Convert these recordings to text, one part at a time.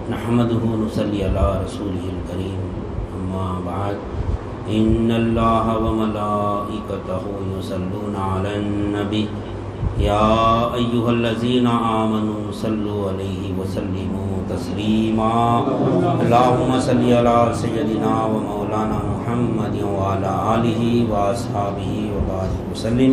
نحمده ونصلي على رسوله الكريم اما بعد ان الله وملائكته يصلون على النبي يا ايها الذين آمنوا صلوا عليه وسلموا تسليما اللهم صل على سيدنا ومولانا محمد وعلى آله واصحابه وبارك وسلم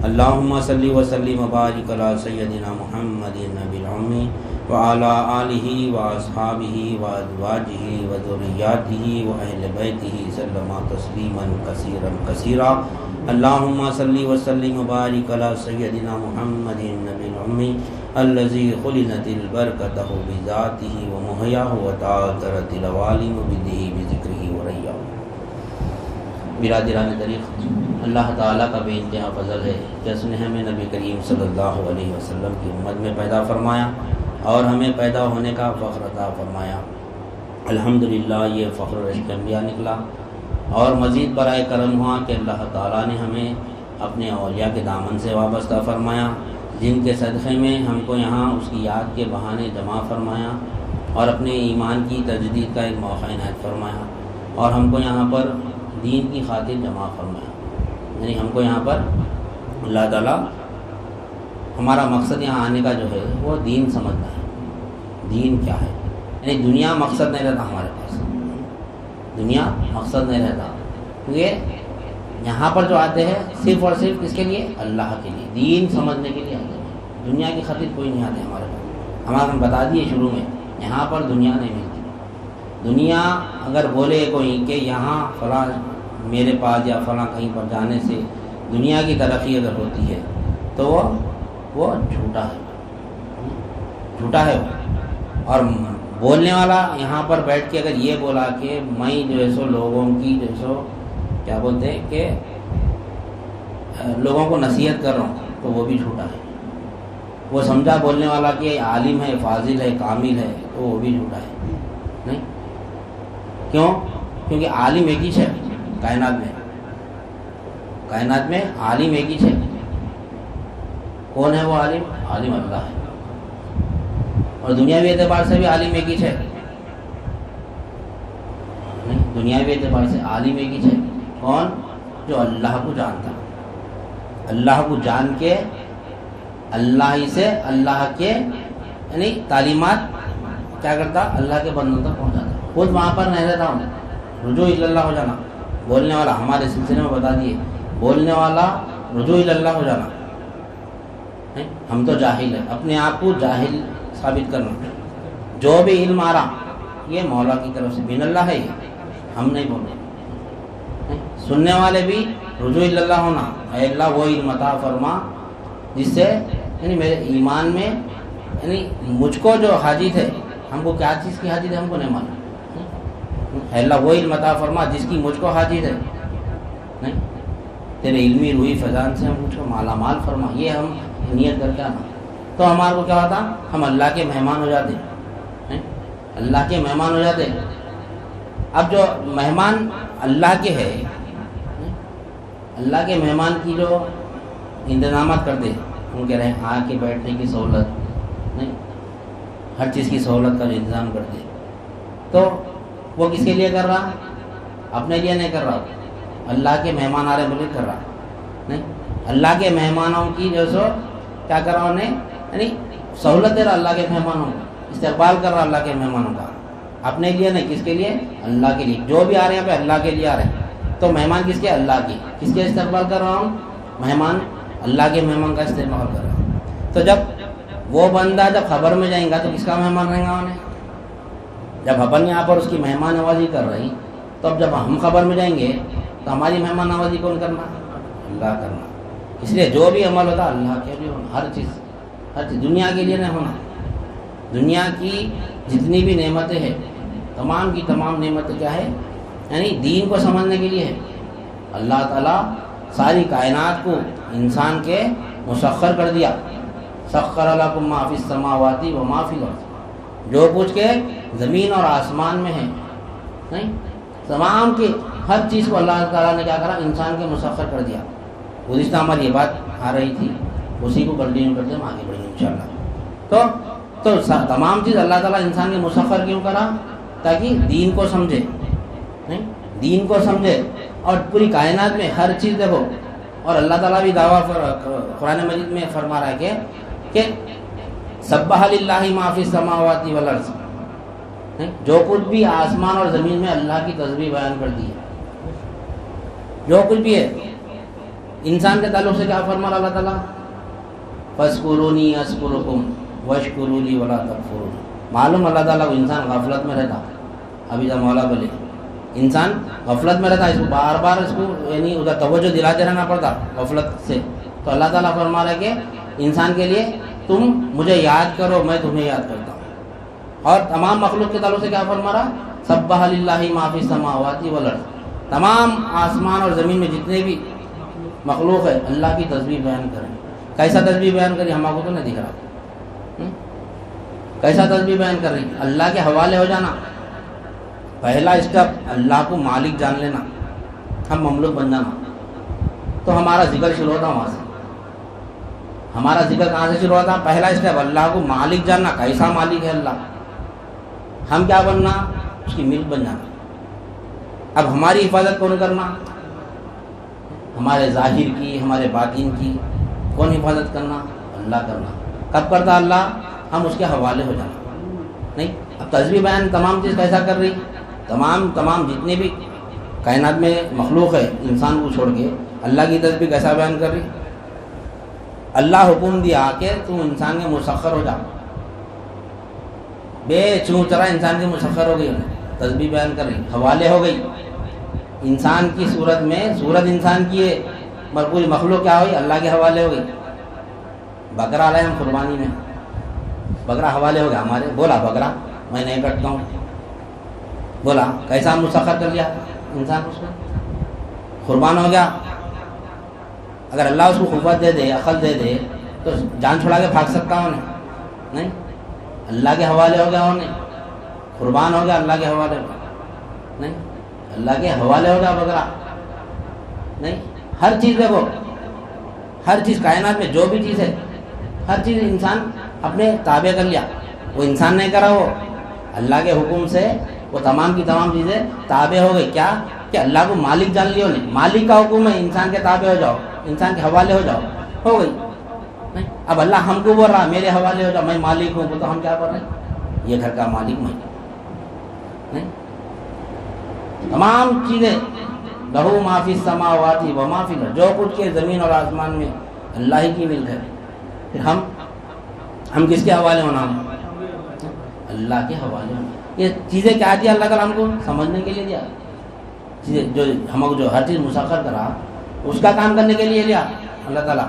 اللهم صل وسلم وبارك على سيدنا محمد النبي الأمي وعلى آله وأصحابه وأزواجه وذرياته وأهل بيته سلم تسليما كثيرا كثيرا اللهم صل وسلم وبارك على سيدنا محمد النبي الأمي الذي خلنت البركة بذاته ومحياه وتعاثرت العوالم بده بذكره ورياه. برادران طریق، اللہ تعالیٰ کا بے انتہا فضل ہے کہ اس نے ہمیں نبی کریم صلی اللہ علیہ وسلم کی امت میں پیدا فرمایا اور ہمیں پیدا ہونے کا فخر عطا فرمایا. الحمدللہ یہ فخر رزق انبیاء نکلا اور مزید برائے کرم ہوا کہ اللہ تعالیٰ نے ہمیں اپنے اولیاء کے دامن سے وابستہ فرمایا، جن کے صدقے میں ہم کو یہاں اس کی یاد کے بہانے جمع فرمایا اور اپنے ایمان کی تجدید کا ایک موقع عنایت فرمایا اور ہم کو یہاں پر دین کی خاطر جمع فرمایا. یعنی ہم کو یہاں پر اللہ تعالیٰ ہمارا مقصد یہاں آنے کا جو ہے وہ دین سمجھنا ہے. دین کیا ہے؟ یعنی دنیا مقصد نہیں رہتا ہمارے پاس، دنیا مقصد نہیں رہتا، کیونکہ یہاں پر جو آتے ہیں صرف اور صرف کس کے لیے؟ اللہ کے لیے، دین سمجھنے کے لیے آتے ہیں. دنیا کی خاطر کوئی نہیں آتے ہمارے پاس. ہم بتا دیے شروع میں یہاں پر دنیا نہیں ملتی. دنیا اگر بولے کوئی کہ یہاں فلاں میرے پاس یا فلاں کہیں پر جانے سے دنیا کی ترقی اگر ہوتی ہے تو وہ جھوٹا ہے، جھوٹا ہے. اور بولنے والا یہاں پر بیٹھ کے اگر یہ بولا کہ میں جو ہے سو لوگوں کی جو ہے سو کیا بولتے ہیں کہ لوگوں کو نصیحت کر رہا ہوں تو وہ بھی جھوٹا ہے. وہ سمجھا بولنے والا کہ عالم ہے، فاضل ہے، کامل ہے تو وہ بھی جھوٹا ہے. نہیں کیوں؟ کیونکہ عالم ایک ہی ہے کائنات میں عالم ایک ہی ہے. کون ہے وہ عالم؟ عالم اللہ ہے. اور دنیاوی اعتبار سے بھی عالم ایک ہی ہے. نہیں، دنیاوی اعتبار سے عالم ایک ہی ہے. کون؟ جو اللہ کو جانتا، اللہ کو جان کے اللہ ہی سے اللہ کے یعنی تعلیمات کیا کرتا؟ اللہ کے بندوں تک پہنچاتا. خود وہاں پر نہیں رہتا ہوں. رجوع اللہ ہو جانا، بولنے والا ہمارے سلسلے میں بتا دیے، بولنے والا رجوع اللہ ہو جانا. ہم تو جاہل ہیں، اپنے آپ کو جاہل ثابت کرنا. جو بھی علم آ رہا یہ مولا کی طرف سے بین اللہ ہے، ہم نہیں بول رہے. سننے والے بھی رجوع اللہ ہونا، اے اللہ وہ علم عطا فرما جس سے یعنی میرے ایمان میں یعنی مجھ کو جو حاجت ہے، ہم کو کیا چیز کی حاجت ہے ہم کو نہیں معلوم. اے اللہ وہ علم عطا فرما جس کی مجھ کو حاجت ہے. نہیں، تیرے علمی روحی فیضان سے ہم مجھ کو مالا مال فرما، یہ ہم نیت کر کے آنا تو ہمارے کو کیا ہوتا؟ ہم اللہ کے مہمان ہو جاتے. اللہ کے مہمان ہو جاتے. اب جو مہمان اللہ کے ہے، اللہ کے مہمان کی جو انتظامات کرتے ہم کہہ رہے ہیں آ کے بیٹھنے کی سہولت، نہیں ہر چیز کی سہولت کا جو انتظام کرتے تو وہ کس کے لیے کر رہا؟ اپنے لیے نہیں کر رہا، اللہ کے مہمان آ رہے بولے کر رہا. نہیں، اللہ کے مہمانوں کی جو سو کیا کر رہا انہیں یعنی سہولت دے رہا، اللہ کے مہمانوں کا استقبال کر رہا، اللہ کے مہمانوں کا. اپنے لیے نہیں، کس کے لیے؟ اللہ کے لیے. جو بھی آ رہے ہیں یہاں پہ اللہ کے لیے آ رہے ہیں. تو مہمان کس کے؟ اللہ کی. کس کے استقبال کر رہا ہوں؟ مہمان اللہ کے مہمان کا استقبال کر رہا ہوں. تو جب وہ بندہ جب خبر میں جائیں گا تو کس کا مہمان رہیں گا انہیں؟ جب اپن یہاں پر اس کی مہمان نوازی کر رہی تو اب جب ہم خبر میں جائیں گے تو ہماری مہمان نوازی کون کرنا؟ اللہ کرنا. اس لیے جو بھی عمل ہوتا اللہ کے لیے ہونا. ہر چیز دنیا کے لیے نہیں ہونا. دنیا کی جتنی بھی نعمتیں ہیں تمام کی تمام نعمتیں کیا ہے؟ یعنی دین کو سمجھنے کے لیے ہے. اللہ تعالیٰ ساری کائنات کو انسان کے مسخر کر دیا. سخر لکم ما فی السماوات و ما فی الارض، جو کچھ کے زمین اور آسمان میں ہے، نہیں تمام کی ہر چیز کو اللہ تعالیٰ نے کیا کرا؟ انسان کے مسخر کر دیا. گزشتہ ہماری یہ بات آ رہی تھی، اسی کو کنٹینیو کرتے ہم آگے بڑھیں گے انشاءاللہ. تو تو تمام چیز اللہ تعالیٰ انسان کے مسخر کیوں کرا؟ تاکہ دین کو سمجھے، نہیں دین کو سمجھے. اور پوری کائنات میں ہر چیز دیکھو. اور اللہ تعالیٰ بھی دعویٰ قرآن مجید میں فرما رہا ہے کہ سبح للہ ما فی السماوات والارض، جو کچھ بھی آسمان اور زمین میں اللہ کی تسبیح بیان کر دی ہے. جو کچھ بھی ہے انسان کے تعلق سے کیا فرما رہا اللہ تعالیٰ؟ فاذکرونی اذکرکم واشکروا لی ولا تکفرون. معلوم اللہ تعالیٰ کو انسان غفلت میں رہتا. ابھی جب مولا بولے انسان غفلت میں رہتا، اس کو بار بار اس کو یعنی ادھر توجہ دلاتے رہنا پڑتا غفلت سے. تو اللہ تعالیٰ فرما رہا ہے کہ انسان کے لیے تم مجھے یاد کرو، میں تمہیں یاد کرتا ہوں. اور تمام مخلوق کے تعلق سے کیا فرما رہا؟ سبح للہ ما فی السماوات والارض. تمام آسمان اور زمین میں جتنے بھی مخلوق ہے اللہ کی تسبیح بیان کریں. کیسا تسبیح بیان کری؟ ہمارے کو تو نہیں دکھ رہا. کیسا تسبیح بیان کر رہی؟ اللہ کے حوالے ہو جانا. پہلا اسٹیپ اللہ کو مالک جان لینا، ہم مملوک بن جانا. تو ہمارا ذکر شروع ہوتا وہاں سے. ہمارا ذکر کہاں سے شروع ہوتا؟ پہلا اسٹیپ اللہ کو مالک جاننا. کیسا مالک ہے اللہ؟ ہم کیا بننا؟ اس کی ملک بن جانا. اب ہماری حفاظت کون کرنا؟ ہمارے ظاہر کی، ہمارے باطن کی کون حفاظت کرنا؟ اللہ کرنا. کب کرتا اللہ؟ ہم اس کے حوالے ہو جانا. نہیں اب تسبیح بیان تمام چیز کیسا کر رہی؟ تمام جتنے بھی کائنات میں مخلوق ہے انسان کو چھوڑ کے اللہ کی تسبیح کیسا بیان کر رہی؟ اللہ حکم دیا کہ تم انسان کے مسخر ہو جا. بے چوں چرا انسان کی مسخر ہو گئی، تسبیح بیان کر رہی، حوالے ہو گئی. انسان کی صورت میں صورت انسان کی ہے، مگر پوری مخلوق کیا ہوئی؟ اللہ کے حوالے ہو گئی. بکرا لائے ہم قربانی میں، بکرا حوالے ہو گیا ہمارے. بولا بکرا میں نہیں کٹتا ہوں، بولا کیسا مسخر کر لیا انسان اس کو، قربان ہو گیا. اگر اللہ اس کو قوت دے دے، عقل دے دے تو جان چھڑا کے بھاگ سکتا ہوں نہیں. اللہ کے حوالے ہو گیا ہونے، قربان ہو گیا اللہ کے حوالے ہو گیا. نہیں اللہ کے حوالے ہو گیا بکرا. نہیں ہر چیز دیکھو، ہر چیز کائنات میں جو بھی چیز ہے ہر چیز انسان اپنے تابع کر لیا. وہ انسان نے کرا، وہ اللہ کے حکم سے وہ تمام کی تمام چیزیں تابع ہو گئی. کیا کہ اللہ کو مالک جان لیا نہیں. مالک کا حکم ہے انسان کے تابع ہو جاؤ، انسان کے حوالے ہو جاؤ، ہو گئی. نہیں اب اللہ ہم کو بول رہا میرے حوالے ہو جاؤ، میں مالک ہوں. تو ہم کیا کر رہے ہیں؟ یہ گھر کا مالک میں. نہیں تمام چیزیں لہو ما فی السماوات و ما فی الارض، جو کچھ کے زمین اور آسمان میں اللہ ہی کی ملک ہے. پھر ہم کس کے حوالے ہونا؟ اللہ کے حوالے ہونا. یہ چیزیں کیا دیا اللہ تعالیٰ ہم کو؟ سمجھنے کے لیے دیا. چیزیں جو ہم کو جو ہر چیز مسخر کرا اس کا کام کرنے کے لیے لیا اللہ تعالیٰ.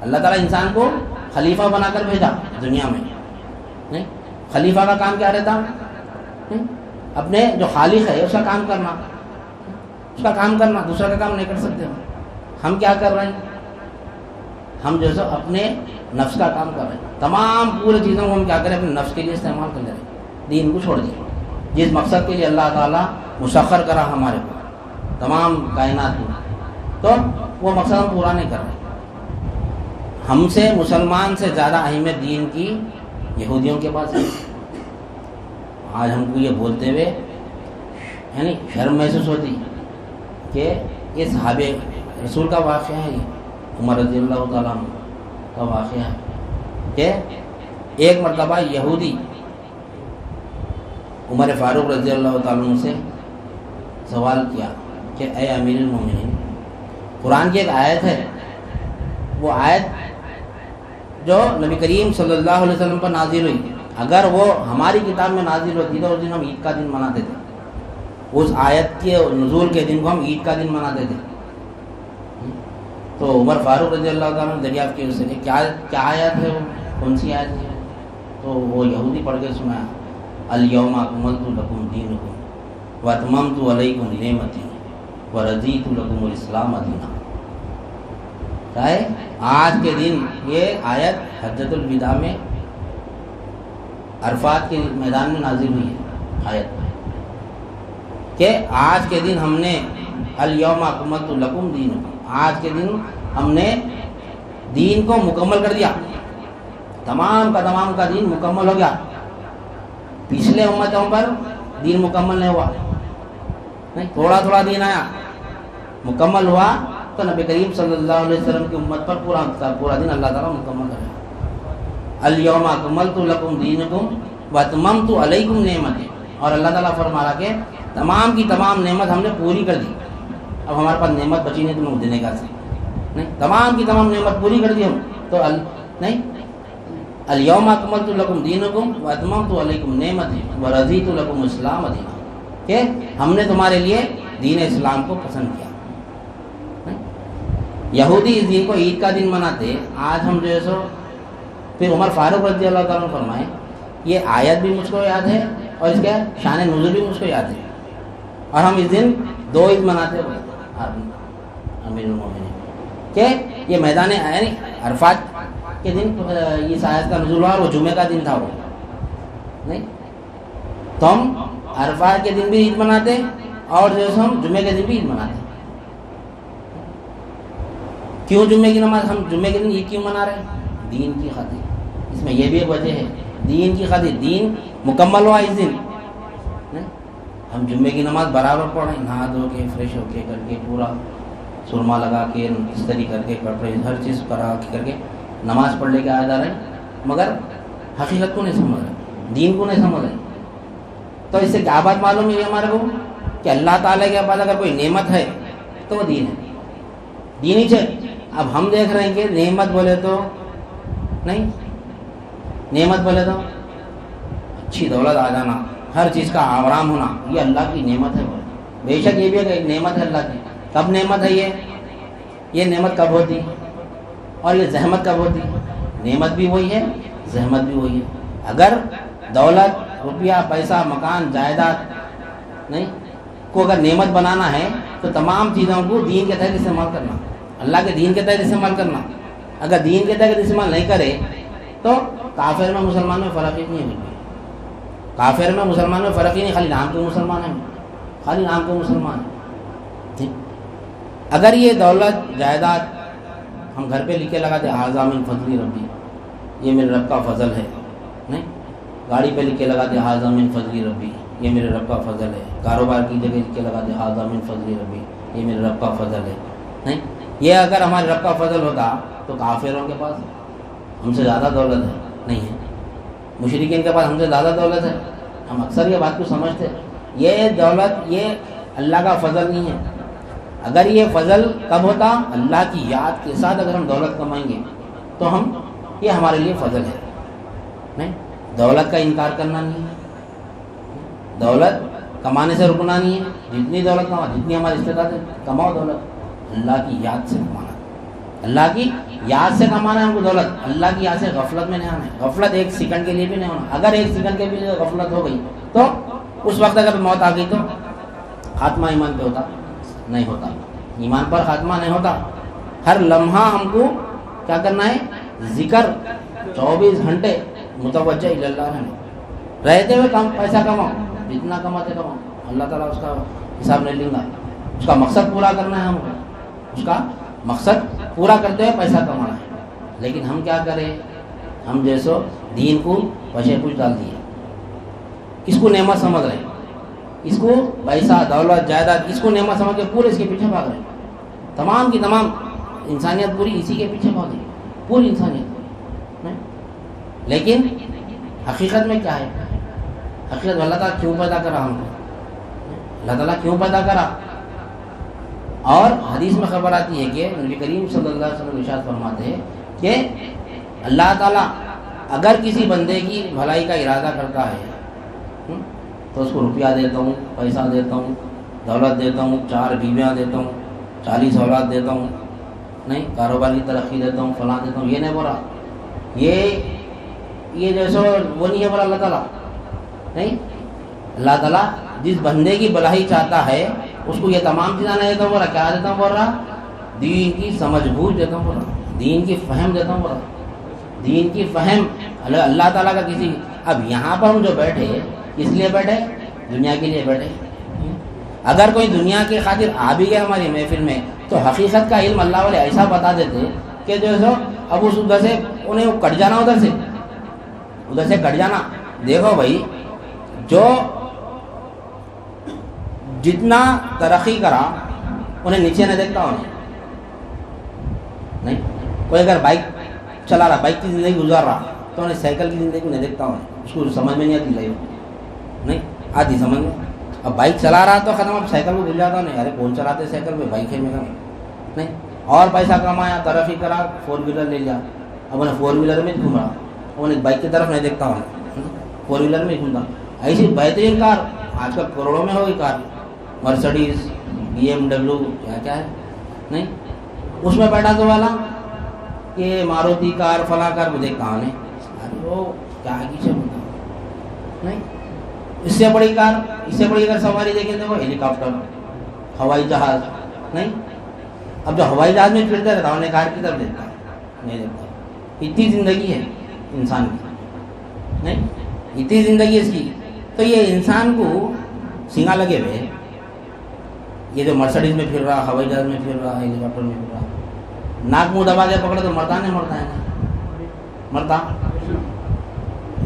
اللہ تعالیٰ انسان کو خلیفہ بنا کر بھیجا دنیا میں. نہیں خلیفہ کا کام کیا رہتا؟ اپنے جو خالق ہے اس کا کام کرنا، اس کا کام کرنا، دوسرا کا کام نہیں کر سکتے. ہم کیا کر رہے ہیں؟ ہم جو سو اپنے نفس کا کام کر رہے ہیں. تمام پورے چیزوں کو ہم کیا کریں؟ اپنے نفس کے لیے استعمال کر لے رہے ہیں. دین کو چھوڑ دیا. جس مقصد کے لیے اللہ تعالیٰ مسخر کرا ہمارے کو تمام کائنات کو، تو وہ مقصد ہم پورا نہیں کر رہے. ہم سے مسلمان سے زیادہ اہمیت دین کی یہودیوں کے پاس ہے. آج ہم کو یہ بولتے ہوئے یعنی شرم محسوس ہوتی کہ یہ صحابہ رسول کا واقعہ ہے. یہ عمر رضی اللہ تعالیٰ عنہ کا واقعہ ہے کہ ایک مرتبہ یہودی عمر فاروق رضی اللہ تعالیٰ عنہ سے سوال کیا کہ اے امیر المومنین، قرآن کی ایک آیت ہے، وہ آیت جو نبی کریم صلی اللہ علیہ وسلم پر نازل ہوئی، اگر وہ ہماری کتاب میں نازل ہوتی تو اس دن ہم عید کا دن مناتے تھے. اس آیت کے نزول کے دن کو ہم عید کا دن مناتے تھے. تو عمر فاروق رضی اللہ تعالیٰ نے دریافت کی اس سے کہ کیا آیت ہے، وہ کون سی آیت ہے؟ تو وہ یہودی پڑھ کے سنایا، الیوم اکملت لکم دینکم واتممت علیکم نعمتی ورضیت لکم الاسلام دینا. کیا ہے؟ آج کے دن یہ آیت حجۃ الوداع میں عرفات کے میدان میں نازل ہوئی ہے آیت کہ آج کے دن ہم نے الیوم اکملت لکم دینکم، آج کے دن ہم نے دین کو مکمل کر دیا. تمام کا دین مکمل ہو گیا. پچھلے امتوں پر دین مکمل نہیں ہوا, نہیں تھوڑا تھوڑا دین آیا, مکمل ہوا تو نبی کریم صلی اللہ علیہ وسلم کی امت پر پورا دین اللہ تعالیٰ مکمل کرے. الیوم اکملت لکم دینکم واتممت علیکم نعمتی, اور اللہ تعالیٰ فرما رہا کہ تمام کی تمام نعمت ہم نے پوری کر دی. اب ہمارے پاس نعمت بچی نہیں تمہیں دینے کا نہیں, تمام کی تمام نعمت پوری کر دی ہم تو نہیں. الیوم اکملت لکم دینکم واتممت علیکم نعمتی ورضیت لکم اسلام دینا, کہ ہم نے تمہارے لیے دین اسلام کو پسند کیا. یہودی اس دن کو عید کا دن مناتے, آج ہم جو ہے سو پھر عمر فاروق رضی اللہ تعالیٰ عنہ فرمائے یہ آیت بھی مجھ کو یاد ہے اور اس کے شان نزول بھی مجھ کو یاد ہے, اور ہم اس دن 2 عید مناتے ہوئے امیر المومنین کہ یہ میدان یعنی عرفات کے دن اس آیت کا نزول ہوا اور وہ جمعے کا دن تھا, وہ نہیں تو ہم عرفات کے دن بھی عید مناتے اور جو ہے ہم جمعے کے دن بھی عید مناتے. کیوں جمعے کی نماز ہم جمعے کے دن عید کیوں منا رہے ہیں؟ دین کی خاطر. اس میں یہ بھی ایک وجہ ہے, دین کی خاطر, دین مکمل ہوا اس دن. ہم جمعے کی نماز برابر پڑھیں, نہا دھو کے فریش ہو کے کر کے پورا سرما لگا کے استری کر کے کپڑے ہر چیز کرا کر کے نماز پڑھ لے کے آ جا رہے ہیں, مگر حقیقت کو نہیں سمجھ رہے, دین کو نہیں سمجھ رہے. تو اس سے کیا بات معلوم ہے ہمارے کو کہ اللہ تعالیٰ کے پاس اگر کوئی نعمت ہے تو وہ دین ہے, دین ہی چاہیے. اب ہم دیکھ رہے ہیں کہ نعمت بولے تو نہیں, نعمت بولے تو اچھی دولت آ جانا, ہر چیز کا آرام ہونا, یہ اللہ کی نعمت ہے. بے شک یہ بھی ایک نعمت ہے اللہ کی. کب نعمت ہے یہ نعمت کب ہوتی اور یہ زحمت کب ہوتی؟ نعمت بھی وہی ہے, زحمت بھی وہی ہے. اگر دولت روپیہ پیسہ مکان جائیداد نہیں کو اگر نعمت بنانا ہے تو تمام چیزوں کو دین کے تحت استعمال کرنا, اللہ کے دین کے تحت استعمال کرنا. اگر دین کے تحت استعمال نہیں کرے تو کافر میں مسلمان میں فرق ہی نہیں ہے. کافر میں مسلمان میں فرق ہی نہیں, خالی نام کے مسلمان ہیں, خالی نام کے مسلمان ہیں. اگر یہ دولت جائیداد ہم گھر پہ لکھ کے لگاتے ھذا من فضل ربی, یہ میرے رب کا فضل ہے, نہیں گاڑی پہ لکھ کے لگاتے ھذا من فضل ربی, یہ میرے رب کا فضل ہے. کاروبار کی جگہ لکھ کے لگاتے ھذا من فضل ربی, یہ میرے رب کا فضل ہے. نہیں, یہ اگر ہمارے رب کا فضل ہوتا تو کافروں کے پاس ہم سے زیادہ دولت ہے نہیں ہے, مشرکین کے پاس ہم سے زیادہ دولت ہے. ہم اکثر یہ بات کو سمجھتے, یہ دولت یہ اللہ کا فضل نہیں ہے. اگر یہ فضل کب ہوتا, اللہ کی یاد کے ساتھ اگر ہم دولت کمائیں گے تو ہم یہ ہمارے لیے فضل ہے. نہیں, دولت کا انکار کرنا نہیں ہے, دولت کمانے سے رکنا نہیں ہے. جتنی دولت کماؤ, جتنی ہماری استطاعت ہے کماؤ دولت, اللہ کی یاد سے کمانا, اللہ کی یاد سے کمانا ہے ہم کو دولت. اللہ کی یاد سے غفلت میں نہیں آنا ہے, غفلت 1 سیکنڈ کے لیے بھی نہیں ہونا. اگر 1 سیکنڈ کے بھی غفلت ہو گئی تو اس وقت اگر موت آ گئی تو خاتمہ ایمان پہ ہوتا نہیں ہوتا, ایمان پر خاتمہ نہیں ہوتا. ہر لمحہ ہم کو کیا کرنا ہے, ذکر 24 گھنٹے متوجہ اللہ رہنا, رہتے ہوئے کم پیسہ کماؤ, جتنا کماتے کماؤ, اللہ تعالیٰ اس کا حساب نہیں لیں گا. اس کا مقصد پورا کرنا ہے ہم کو, اس کا مقصد پورا کرتے ہوئے پیسہ کمانا ہے. لیکن ہم کیا کریں, ہم جیسو دین کو وجہ کچھ ڈال دیے, اس کو نعمت سمجھ رہے ہیں, اس کو پیسہ دولت جائیداد اس کو نعمت سمجھ کے پورے اس کے پیچھے بھاگ رہے ہیں. تمام کی تمام انسانیت پوری اسی کے پیچھے بھاگ رہی, پوری انسانیت. لیکن حقیقت میں کیا ہے, حقیقت اللہ تعالیٰ کیوں پیدا کرا ہم کو, اللہ تعالیٰ کیوں پیدا کرا. اور حدیث میں خبر آتی ہے کہ نبی کریم صلی اللہ علیہ وسلم ارشاد فرماتے ہیں کہ اللہ تعالیٰ اگر کسی بندے کی بھلائی کا ارادہ کرتا ہے تو اس کو روپیہ دیتا ہوں, پیسہ دیتا ہوں, دولت دیتا ہوں, 4 بیویاں دیتا ہوں, 40 اولاد دیتا ہوں, نہیں کاروبار کی ترقی دیتا ہوں, فلاں دیتا ہوں. یہ نہیں بولا, یہ جیسے وہ نہیں ہے بولا اللہ تعالیٰ. نہیں, اللہ تعالیٰ جس بندے کی بھلائی چاہتا ہے اس کو یہ تمام چیزیں نہیں دیتا ہوں بولا. کیا دیتا ہوں بول رہا, دین کی سمجھ بوجھ دیتا ہوں بولا, دین کی فہم دیتا ہوں بولا, دین کی فہم. اللہ تعالیٰ کا کسی, اب یہاں پر ہم جو بیٹھے کس لیے بیٹھے, دنیا کے لیے بیٹھے. اگر کوئی دنیا کی خاطر آ بھی گیا ہماری محفل میں تو حقیقت کا علم اللہ والے ایسا بتا دیتے کہ جو ہے اب اس ادھر سے انہیں کٹ جانا ادھر سے, ادھر سے کٹ جانا. دیکھو بھائی جو جتنا ترقی کرا انہیں نیچے نہ دیکھتا ہوں نہیں. کوئی اگر بائک چلا رہا, بائک کی زندگی گزار رہا, تو انہیں سائیکل کی زندگی نہیں دیکھتا ہوں, اس کو سمجھ میں نہیں آتی لائف نہیں آتی سمجھ میں. اب بائک چلا رہا تو ختم, اب سائیکل کو بھول جاتا ہوں نہیں, ارے کون چلاتے سائیکل پہ, بائک ہے میرا نہیں. اور پیسہ کمایا, ترقی کرا, 4 ویلر لے لیا, اب انہیں 4 ویلر میں گھوم رہا, اب انہیں بائک کی طرف نہیں دیکھتا ہوں, 4 ویلر میں گھومتا. ایسی بہترین کار آج کل کروڑوں میں ہوگی کار, مرسڈیز, BMW, کیا ہے نہیں, اس میں بیٹھا تو والا کہ ماروتی کار فلاں کار مجھے کہاں نہیں, ارے وہ کیا کیسے بولتا نہیں. اس سے بڑی کار, اس سے بڑی اگر سواری دیکھیں تو وہ ہیلی کاپٹر, ہوائی جہاز نہیں. اب جو ہوائی جہاز میں پھرتا رہتا انہیں کار کی طرف دیکھتا نہیں دیکھتا. اتنی زندگی ہے انسان کی نہیں, اتنی زندگی ہے اس کی. تو یہ انسان کو سینگا لگے ہوئے, یہ جو مرسڈیز میں پھر رہا, ہوائی جہاز میں پھر رہا, ہیلی کاپٹر میں پھر رہا, ناک منہ دبا کے پکڑے تو مرتا نہیں, مرتا ہے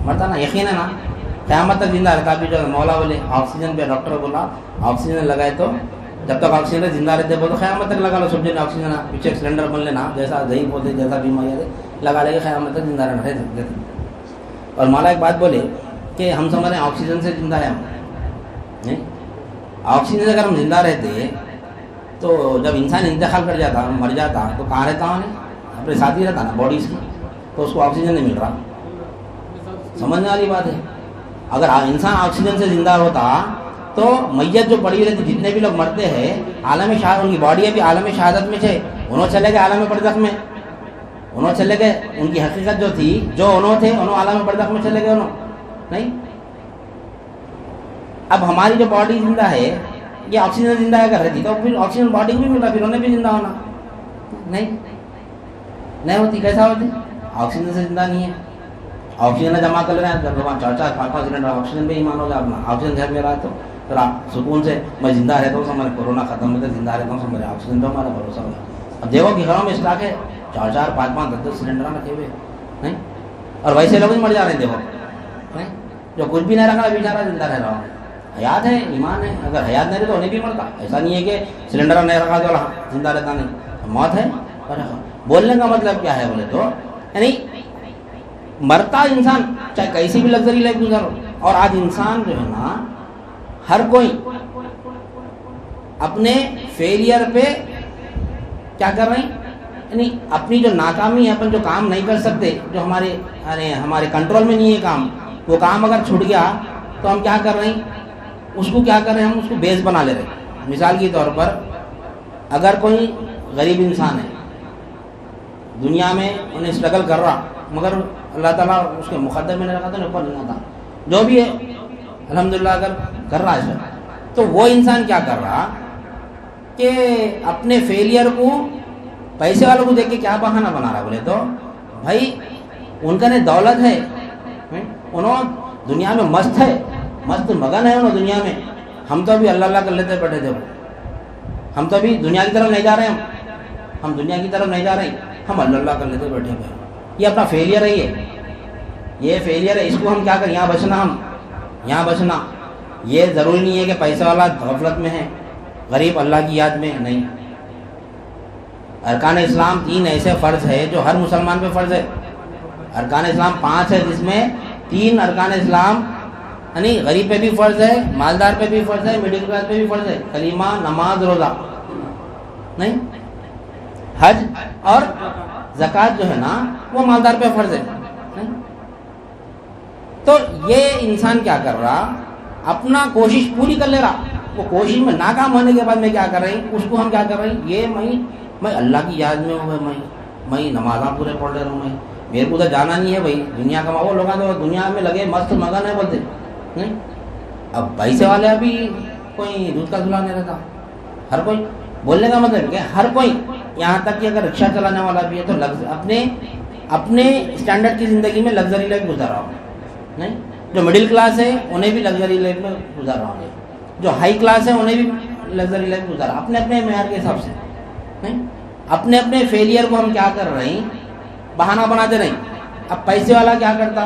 مرتا نا, یقین ہے نا, قیامت تک زندہ رہتا. ابھی جو مولا بولے آکسیجن پہ, ڈاکٹر بولا آکسیجن لگائے تو جب تک آکسیجن زندہ رہتے بولے قیامت تک لگا لو, سب جن آکسیجن پیچھے ایک سلنڈر بن لینا, جیسا دہی پودے جیسا بیماری ہے لگا لے کے قیامت تک زندہ رہنا ہے. اور مولا ایک بات بولے کہ ہم سمجھ رہے ہیں آکسیجن سے زندہ ہے, ہم نہیں. آکسیجن سے اگر ہم زندہ رہتے تو جب انسان انتقال کر جاتا, مر جاتا, تو کہاں رہتا ہوں اپنے ساتھ ہی رہتا نا باڈیز کی, تو اس کو آکسیجن نہیں مل رہا. سمجھنے والی بات ہے. اگر انسان آکسیجن سے زندہ ہوتا تو میت جو پڑی رہتی, جتنے بھی لوگ مرتے ہیں عالم شہادت, ان کی باڈی ابھی عالم شہادت میں تھے, انہوں چلے گئے عالم برزخ میں, انہوں چلے گئے, ان کی حقیقت جو تھی, جو انہوں تھے, انہوں عالم برزخ میں چلے گئے انہوں نہیں. اب ہماری جو باڈی زندہ ہے یہ آکسیجن زندہ ہے کر رہی تھی, تو پھر آکسیجن باڈی بھی مل رہا, پھر انہیں بھی زندہ ہونا نہیں ہوتی. کیسا ہوتی؟ آکسیجن سے زندہ نہیں ہے. آکسیجن جمع کر رہے ہیں, 4-5 سلنڈر آکسیجن پہ ہی مان ہوگا اپنا, آکسیجن گھر میں رہا تو ذرا سکون سے میں زندہ رہتا ہوں, ہمارے کورونا ختم ہوتا ہے, زندہ رہتا ہوں, ہمارے آکسیجن پہ ہمارا بھروسہ ہوگا. اب دیکھو کہ گھروں میں اسٹاک ہے, 4-5 10 سلنڈر رکھے ہوئے نہیں, اور ویسے لوگ ہی مر جا رہے ہیں. دیکھو نہیں, جو کچھ بھی نہیں رکھا بیچارہ زندہ رہ رہا. حیات ہے, ایمان ہے, اگر حیات نہیں رہے تو انہیں بھی مرتا. ایسا نہیں ہے کہ سلنڈر نہیں رکھا تو زندہ رہتا نہیں, موت ہے. بولنے کا مطلب کیا ہے بولے تو یعنی مرتا انسان چاہے کیسی بھی لگژری لائف گزارو. اور آج انسان جو ہے نا, ہر کوئی اپنے فیلئر پہ کیا کر رہے ہیں, یعنی اپنی جو ناکامی ہے, اپن جو کام نہیں کر سکتے, جو ہمارے کنٹرول میں نہیں ہے کام, وہ کام اگر چھوٹ گیا تو ہم کیا کر رہے ہیں, اس کو کیا کر رہے ہیں, ہم اس کو بیس بنا لے رہے ہیں. مثال کے طور پر اگر کوئی غریب انسان ہے دنیا میں, انہیں اسٹرگل کر رہا, مگر اللہ تعالیٰ اس کے مقدر میں نہیں رکھا تھا, اوپر نہیں آتا, جو بھی ہے الحمدللہ اگر کر رہا ہے, تو وہ انسان کیا کر رہا کہ اپنے فیلئر کو پیسے والوں کو دیکھ کے کیا بہانہ بنا رہا بولے تو بھائی ان کا نہیں دولت ہے, انہوں دنیا میں مست ہے, مست مگن ہے انہوں دنیا میں. ہم تو ابھی اللہ اللہ کر لیتے بیٹھے تھے, ہم تو ابھی دنیا کی طرف نہیں جا رہے, ہم دنیا کی طرف نہیں جا رہے, ہم اللہ اللہ کر لیتے بیٹھے ہوئے. یہ اپنا فیلئر ہے, یہ فیلئر ہے, اس کو ہم کیا کریں, یہاں بچنا, ہم یہاں بچنا. یہ ضروری نہیں ہے کہ پیسے والا غفلت میں ہے, غریب اللہ کی یاد میں نہیں. ارکان اسلام 3 ایسے فرض ہے جو ہر مسلمان پہ فرض ہے. ارکان اسلام 5 ہے, جس میں 3 ارکان اسلام یعنی غریب پہ بھی فرض ہے, مالدار پہ بھی فرض ہے, مڈل کلاس پہ بھی فرض ہے. کلمہ, نماز, روزہ نہیں, حج اور زکوٰۃ جو ہے نا وہ مالدار پہ فرض ہے. تو یہ انسان کیا کر رہا, اپنا کوشش پوری کر لے رہا, وہ کوشش میں ناکام ہونے کے بعد میں کیا کر رہی, اس کو ہم کیا کر رہے ہیں, یہ میں اللہ کی یاد میں ہوں, میں نمازاں پورے پڑھ لے رہا ہوں, میرے کو ادھر جانا نہیں ہے بھائی, دنیا کا وہ لوگ تو دنیا میں لگے مست مگن ہے بولتے نہیں. اب پیسے والے ابھی کوئی دودھ کا دھلا نہیں رہتا, ہر کوئی. بولنے کا مطلب کہ ہر کوئی, یہاں تک کہ اگر رکشہ چلانے والا بھی ہے تو اپنے اسٹینڈرڈ کی زندگی میں لگژری لائف گزار رہا ہوں نہیں. جو مڈل کلاس ہے انہیں بھی لگژری لائف میں گزار رہا ہوں, جو ہائی کلاس ہے انہیں بھی لگژری لائف گزارا, اپنے اپنے معیار کے حساب سے نہیں. اپنے اپنے فیلئر کو ہم کیا کر رہے ہیں, بہانہ بناتے رہیں. اب پیسے والا کیا کرتا,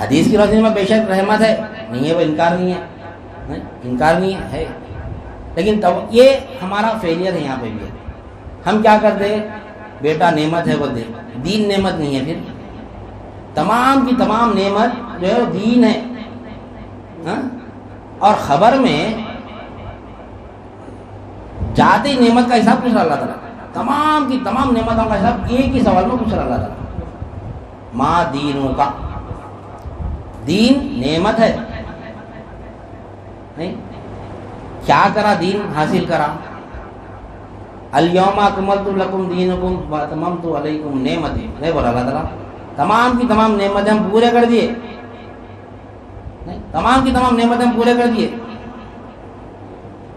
حدیث کی روشنی میں بے شک رحمت ہے، نہیں ہے وہ انکار نہیں ہے، انکار نہیں ہے، لیکن یہ ہمارا فیلئر ہے یہاں پہ بھی ہے۔ ہم کیا کرتے، بیٹا نعمت ہے وہ دے، دین نعمت نہیں ہے، پھر تمام کی تمام نعمت جو ہے وہ دین ہے، اور خبر میں جاتی نعمت کا حساب پوچھ رہا اللہ تعالیٰ، تمام کی تمام نعمتوں کا حساب ایک ہی سوال میں پوچھ رہا اللہ تعالیٰ، ما دینوں کا، دین نعمت ہے، نہیں کیا کرا دین حاصل کرا، الیوم اکملت لکم دینکم واتممت علیکم نعمتی، نہیں بولا اللہ تعالیٰ، تمام کی تمام نعمتیں ہم پورے کر دیے، تمام کی تمام نعمتیں ہم پورے کر دیے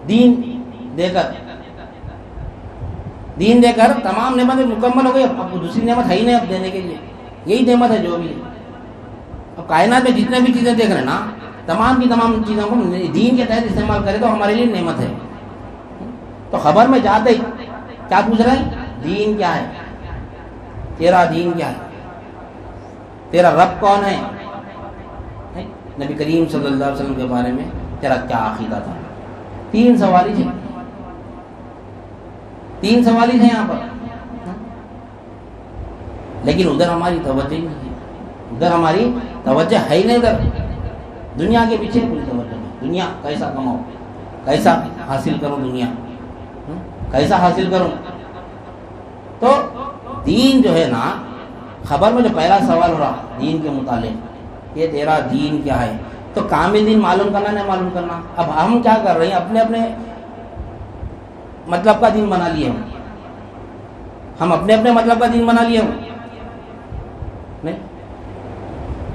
دین دے کر تمام نعمتیں مکمل ہو گئی، اب دوسری نعمت ہے ہی نہیں اب دینے کے لیے، یہی نعمت ہے جو بھی ہے۔ اب کائنات میں جتنے بھی چیزیں دیکھ رہے ہیں نا، تمام کی تمام چیزوں کو دین کے تحت استعمال کرے تو ہمارے لیے نعمت ہے۔ تو خبر میں جاتے ہی کیا پوچھ رہے ہیں، دین کیا ہے، تیرا دین کیا ہے، تیرا رب کون ہے، نبی کریم صلی اللہ علیہ وسلم کے بارے میں تیرا کیا عقیدہ تھا، تین سوال ہی تھے یہاں پر، لیکن ادھر ہماری توجہ ہی نہیں ہے، ادھر ہماری توجہ ہے ہی نہیں، ادھر دنیا کے پیچھے کوئی توجہ نہیں، دنیا کیسا کماؤ، کیسا حاصل کروں، دنیا کیسا حاصل کروں۔ تو دین جو ہے نا، خبر میں جو پہلا سوال ہو رہا دین کے متعلق، یہ تیرا دین کیا ہے، تو کامل دین معلوم کرنا نہیں معلوم کرنا۔ اب ہم کیا کر رہے ہیں، اپنے اپنے مطلب کا دین بنا لیے ہم اپنے اپنے مطلب کا دین بنا لیے نہیں،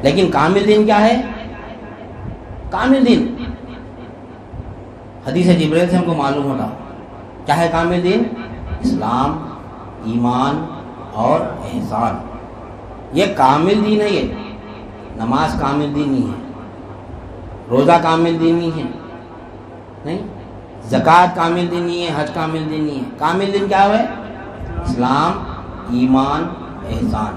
لیکن کامل دین کیا ہے، کامل دین حدیث جبریل سے ہم کو معلوم ہوتا کیا ہے کامل دین، اسلام، ایمان اور احسان، یہ کامل دین ہے۔ یہ نماز کامل دین نہیں ہے، روزہ کامل دین نہیں ہے، نہیں زکوٰۃ کامل دین نہیں ہے، حج کامل دین نہیں ہے۔ کامل دین کیا ہے، اسلام، ایمان، احسان۔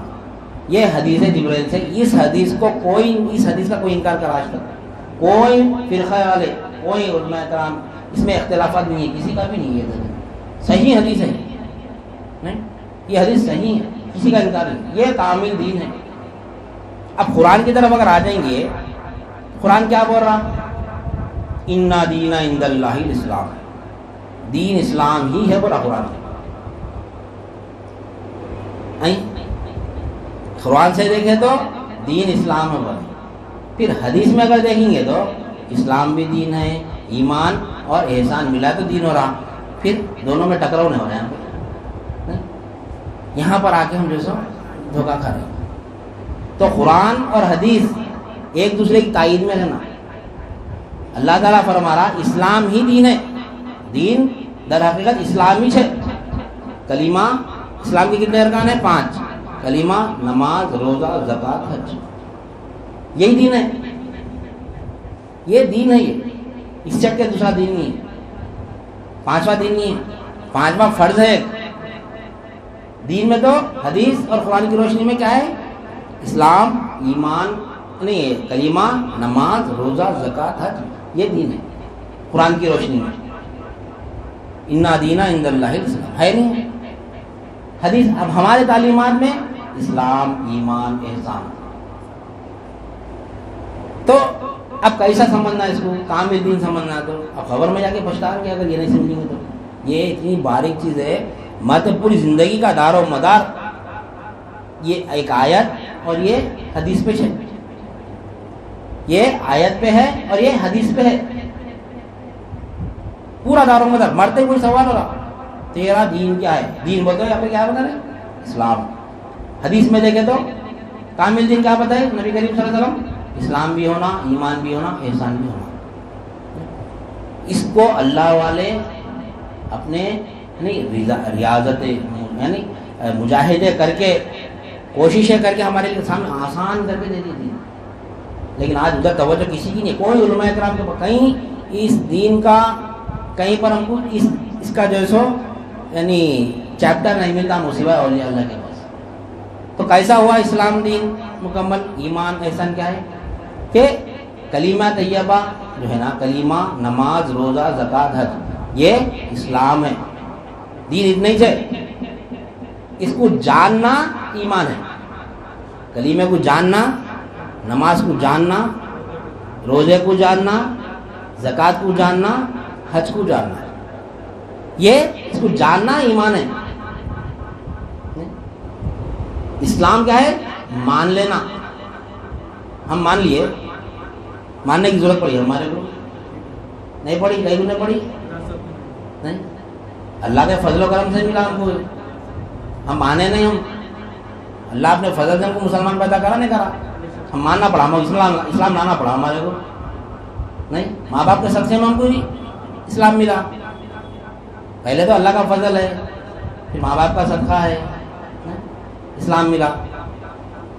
یہ حدیث جبریل سے، اس حدیث کا کوئی انکار کرا آج تک کوئی فرقہ والے، کوئی علماء کرام، اس میں اختلافات نہیں ہے، کسی کا بھی نہیں ہے، صحیح حدیث ہے، نہیں یہ حدیث صحیح ہے، کسی کا انکار نہیں، یہ کامل دین ہے۔ اب قرآن کی طرف اگر آ جائیں گے، قرآن کیا بول رہا، اِنَّ دِینَ عِندَ اللَّهِ الْإِسْلَامُ، دین اسلام ہی ہے، بولا قرآن۔ قرآن سے دیکھیں تو دین اسلام ہے بولا، پھر حدیث میں اگر دیکھیں گے تو اسلام بھی دین ہے، ایمان اور احسان ملا تو دین ہو رہا، پھر دونوں میں ٹکراؤ نہیں ہو رہا ہے، یہاں پر آ کے ہم جو سو دھوکہ کھا رہے ہیں۔ تو قرآن اور حدیث ایک دوسرے کی تائید میں رہنا، اللہ تعالیٰ فرما رہا اسلام ہی دین ہے، دین در حقیقت اسلام ہی ہے، کلمہ، اسلام کے کتنے ارکان ہیں، 5، کلمہ، نماز، روزہ، زکوٰۃ، حج، یہی دین ہے، یہ دین ہے، یہ اس چک کے دوسرا دین نہیں ہے، 5واں دین نہیں ہے، 5واں فرض ہے دین میں۔ تو حدیث اور قرآن کی روشنی میں کیا ہے، اسلام، ایمان نہیں ہے، کلمہ، نماز، روزہ، زکوٰۃ، حج، یہ دین ہے قرآن کی روشنی میں۔ اِنَّ دِینَ عِندَ اللَّهِ الْإِسْلَامُ ہے نہیں حدیث۔ اب ہمارے تعلیمات میں اسلام، ایمان، احسان، تو اب کیسا سمجھنا اس کو، کامل دین سمجھنا، تو اب خبر میں جا کے پچھتا ہے کہ اگر یہ نہیں سمجھیں گے تو یہ اتنی باریک چیز ہے، مطلب پوری زندگی کا دار و مدار یہ ایک آیت اور یہ حدیث پہ ہے، یہ آیت پہ ہے اور یہ حدیث پہ ہے، پورا دار و مدار۔ مرتے کوئی سوال ہو رہا تیرا دین کیا ہے، دین بولتے یہاں پہ کیا بتا رہے، اسلام۔ حدیث میں دیکھیں تو کامل دین کیا بتائے نبی کریم صلی اللہ علیہ وسلم، اسلام بھی ہونا، ایمان بھی ہونا، احسان بھی ہونا۔ اس کو اللہ والے اپنے ریاضت یعنی مجاہدے کر کے، کوششیں کر کے ہمارے لیے سامنے آسان کر کے دے دی تھی، لیکن آج ادھر توجہ کسی کی نہیں، کوئی علماء کرام کے کہیں اس دین کا کہیں پر ہم کو اس کا جو ہے سو یعنی چیپٹر نہیں ملتا، مصیبہ اولیاء اللہ کے پاس۔ تو کیسا ہوا اسلام دین مکمل، ایمان احسان کیا ہے، کہ کلمہ طیبہ جو ہے نا، کلمہ، نماز، روزہ، زکوٰۃ، حج، یہ اسلام ہے، دین اتنا ہی ہے۔ اس کو جاننا ایمان ہے۔ کلمے کو جاننا، نماز کو جاننا، روزے کو جاننا، زکوٰۃ کو جاننا، حج کو جاننا، یہ اس کو جاننا ایمان ہے۔ اسلام کیا ہے؟ مان لینا۔ ہم مان لیے، ماننے کی ضرورت پڑی ہمارے کو؟ نہیں پڑی، کہیں نہیں پڑی، نہیں، اللہ کے فضل و کرم سے ملا ہم کو، ہم مانے نہیں۔ ہم اللہ اپنے فضل سے ہم کو مسلمان پیدا کرا نہیں کرا، ہم ماننا پڑا، ہم اسلام لانا پڑا ہمارے کو، نہیں، ماں باپ کے صدقے میں ہم کو اسلام ملا۔ پہلے تو اللہ کا فضل ہے، پھر ماں باپ کا صدقہ ہے، اسلام ملا۔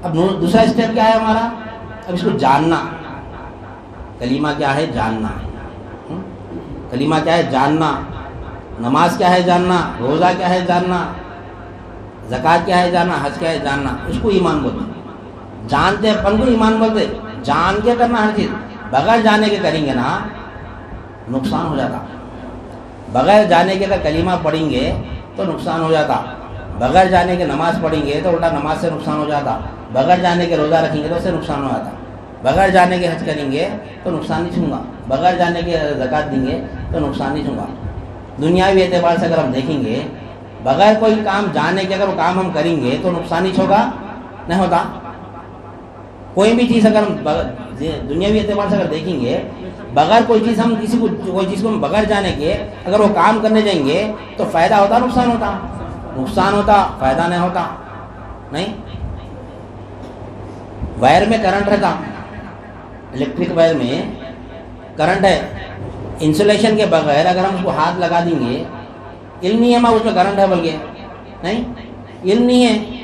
اب دوسرا اسٹیپ کیا ہے ہمارا؟ اب اس کو جاننا۔ کلمہ کیا ہے؟ جاننا۔ کلمہ کیا ہے؟ جاننا۔ نماز کیا ہے؟ جاننا۔ روزہ کیا ہے؟ جاننا۔ زکوٰۃ کیا ہے؟ جاننا۔ حج کیا ہے؟ جاننا۔ اس کو ایمان بولتے۔ جانتے اپن کو ایمان بولتے، جان کے کرنا ہر چیز۔ بغیر جانے کے کریں گے نا نقصان ہو جاتا۔ بغیر جانے کے اگر کلمہ پڑھیں گے تو نقصان ہو جاتا۔ بغیر جانے کے نماز پڑھیں گے تو الٹا نماز سے نقصان ہو جاتا۔ بغیر جانے کے روزہ رکھیں گے تو اس سے نقصان ہو جاتا۔ بغیر جانے کے حج کریں گے تو نقصان نہیں چھوںگا۔ بغیر جانے کے زکوٰۃ دیں گے تو نقصان نہیں چھوںگا۔ دنیاوی اعتبار سے اگر ہم دیکھیں گے، بغیر کوئی کام جانے کے اگر وہ کام ہم کریں گے تو نقصان نہیں ہوگا؟ نہیں ہوتا۔ کوئی بھی چیز اگر ہم دنیاوی اعتبار سے اگر دیکھیں گے، بغیر کوئی چیز ہم کوئی چیز کو ہم بغیر جانے کے اگر وہ کام کرنے جائیں گے تو فائدہ ہوتا، نقصان ہوتا؟ نقصان ہوتا، فائدہ نہیں ہوتا۔ نہیں، وائر میں کرنٹ رہتا، الیکٹرک وائر میں کرنٹ ہے، انسولیشن کے بغیر اگر ہم اس کو ہاتھ لگا دیں گے، علم نہیں ہے ہمیں اس میں کرنٹ ہے، بلکہ نہیں، علم نہیں ہے،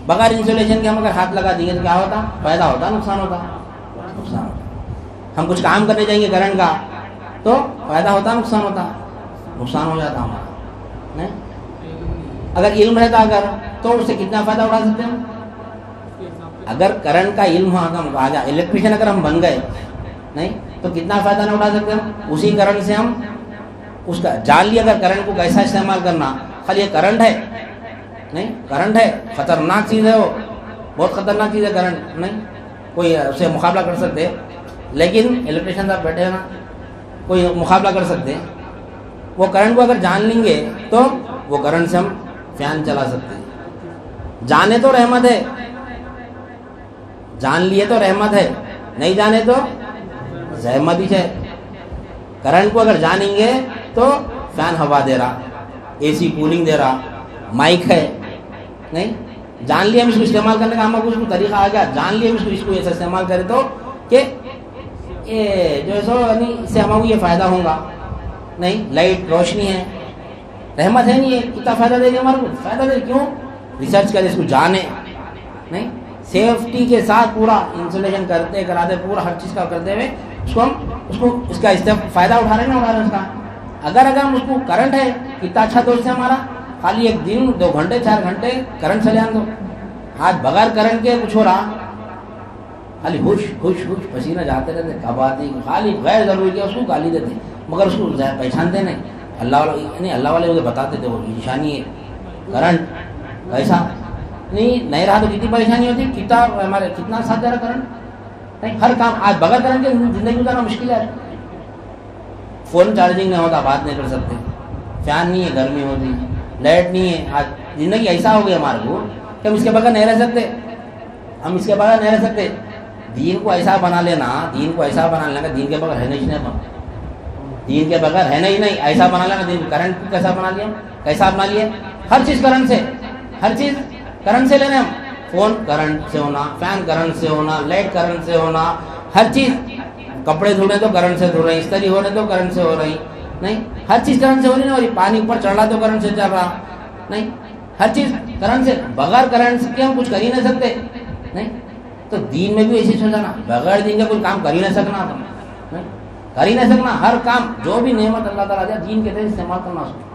بغیر انسولیشن کے ہم اگر ہاتھ لگا دیں گے تو کیا ہوتا؟ فائدہ ہوتا، نقصان ہوتا؟ نقصان ہوتا۔ ہم کچھ کام کرنے جائیں گے کرنٹ کا تو فائدہ ہوتا، نقصان ہوتا؟ نقصان ہو جاتا ہمارا۔ نہیں، اگر علم رہتا اگر تو اس سے کتنا فائدہ اٹھا سکتے ہیں؟ اگر کرنٹ کا علم ہم آ جائے، الیکٹریشین اگر ہم بن گئے نہیں تو کتنا فائدہ نہیں اٹھا سکتے ہم؟ اسی کرنٹ سے ہم اس کا جان لیا اگر کرنٹ کو کیسا استعمال کرنا۔ خالی یہ کرنٹ ہے، نہیں، کرنٹ ہے، خطرناک چیز ہے، وہ بہت خطرناک چیز ہے کرنٹ، نہیں کوئی اس سے مقابلہ کر سکتے، لیکن الیکٹریشین صاحب بیٹھے ہیں نا، کوئی مقابلہ کر سکتے۔ وہ کرنٹ کو اگر جان لیں گے تو وہ کرنٹ سے ہم فین چلا سکتے ہیں۔ جانے تو رحمت ہے، جان لیے تو رحمت ہے، نہیں جانے تو زحمت ہی ہے۔ کرنٹ کو اگر جانیں گے تو فین ہوا دے رہا، اے سی کولنگ دے رہا، مائک ہے، نہیں، جان لیے ہم اس کو استعمال کرنے کا، ہم کو اس کو طریقہ آ گیا، جان لیے ہم اس کو ایسا استعمال کرے تو کہ جو ہے سو یعنی اس سے ہمارا یہ فائدہ ہوگا۔ نہیں، لائٹ روشنی ہے، رحمت ہے، نہیں ہے، کتنا فائدہ دے گی ہمارے کو؟ فائدہ دے، کیوں؟ ریسرچ کرے، اس کو جانے، نہیں، سیفٹی کے ساتھ پورا انسولیشن کرتے کراتے پورا ہر چیز کا کرتے ہوئے اس کا فائدہ اٹھا رہے ہیں، اٹھا رہے ہیں اس کا۔ اگر ہم اس کو کرنٹ ہے، کتنا اچھا دوست ہے ہمارا، خالی ایک دن 2 گھنٹے 4 گھنٹے کرنٹ چلے آن دو۔ آج بغیر کرنٹ کے کچھ ہو رہا، خالی ہوش ہوش ہوش پسینہ جاتے رہتے، کب آتے، خالی غیر ضروری کیا اس کو گالی دیتے، مگر اس کو پہچانتے نہیں۔ اللہ والے مجھے بتاتے تھے وہ نشانی ہے کرنٹ ایسا نہیں رہا تو کتنی پریشانی ہوتی، کتنا ساتھ دے رہا کرنٹ، نہیں، ہر کام آج بغیر کرنٹ کے زندگی گزارنا مشکل ہے۔ فون چارجنگ نہیں ہوتا، بات نہیں کر سکتے، فین نہیں ہے، گرمی ہوتی، لائٹ نہیں ہے، آج زندگی ایسا ہو گئی ہمارے کو کہ ہم اس کے بغیر نہیں رہ سکتے، ہم اس کے بغیر نہیں رہ سکتے۔ دین کو ایسا بنا لینا، دین کو ایسا بنا لینا کہ دین کے بغیر ہے نہیں، دین کے بغیر ہے نہیں، ایسا بنا لینا دین۔ کرنٹ کو کیسا بنا لیا، کیسا بنا لیا؟ ہر چیز کرنٹ سے، ہر چیز کرنٹ سے لینا، ہم فون کرنٹ سے ہونا، فین کرنٹ سے ہونا، لائٹ کرنٹ سے ہونا، ہر چیز، کپڑے دھونے تو کرنٹ سے دھو رہے ہیں، استری ہونے تو کرنٹ سے ہو رہی، نہیں، ہر چیز کرنٹ سے ہو رہی ہے، اور پانی اوپر چڑھ رہا تو کرنٹ سے چل رہا، نہیں، ہر چیز کرنٹ سے، بغیر کرنٹ کے ہم کچھ کر ہی نہیں سکتے، نہیں۔ تو دین میں بھی ایسی سوچنا، بغیر دین کا کوئی کام کر ہی نہیں سکنا، کر ہی نہیں سکنا، ہر کام جو بھی نعمت اللہ تعالیٰ دیا دین کے تحت استعمال کرنا اس کو۔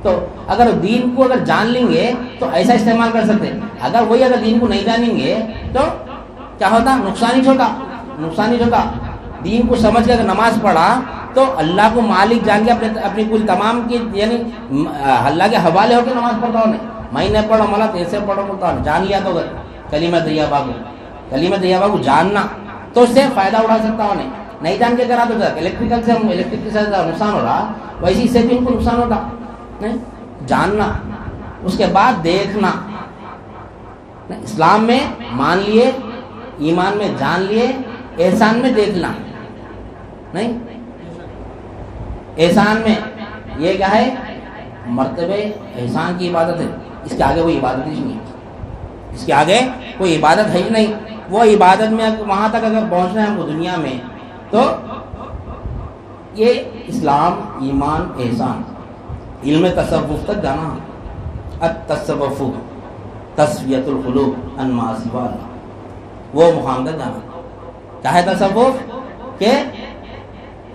تو اگر دین کو اگر جان لیں گے تو ایسا استعمال کر سکتے، اگر دین کو نہیں جانیں گے تو کیا ہوتا؟ نقصان ہی ہوتا، نقصان نہیں ہوتا. دین کو سمجھ کر نماز پڑھا تو اللہ کو مالک جان کے اپنی کل تمام کی یعنی اللہ کے حوالے ہو کے نماز پڑھتا ہوں. میں نہیں پڑھا ملا تو ایسے پڑھو بولتا ہوں. جان لیا تو کلمہ طیبہ کو جاننا تو اس سے فائدہ اٹھا سکتا ہوں. نہیں جان کے کرا تو الیکٹرک سے نقصان ہو رہا ویسے اس سے بھی ان کو نقصان ہوتا. نہیں جاننا اس کے بعد دیکھنا. اسلام میں مان لیے, ایمان میں جان لیے, احسان میں دیکھنا. نہیں احسان میں یہ کیا ہے؟ مرتبہ احسان کی عبادت ہے. اس کے آگے کوئی عبادت ہی نہیں ہے. اس کے آگے کوئی عبادت ہے ہی نہیں. وہ عبادت میں وہاں تک اگر پہنچنا ہے ہم کو دنیا میں تو یہ اسلام, ایمان, احسان, علم تصوف تک جانا. التصوف تسویۃ القلوب عن ما سوى اللہ, وہ مقام تک جانا. کیا ہے تصوف؟ کہ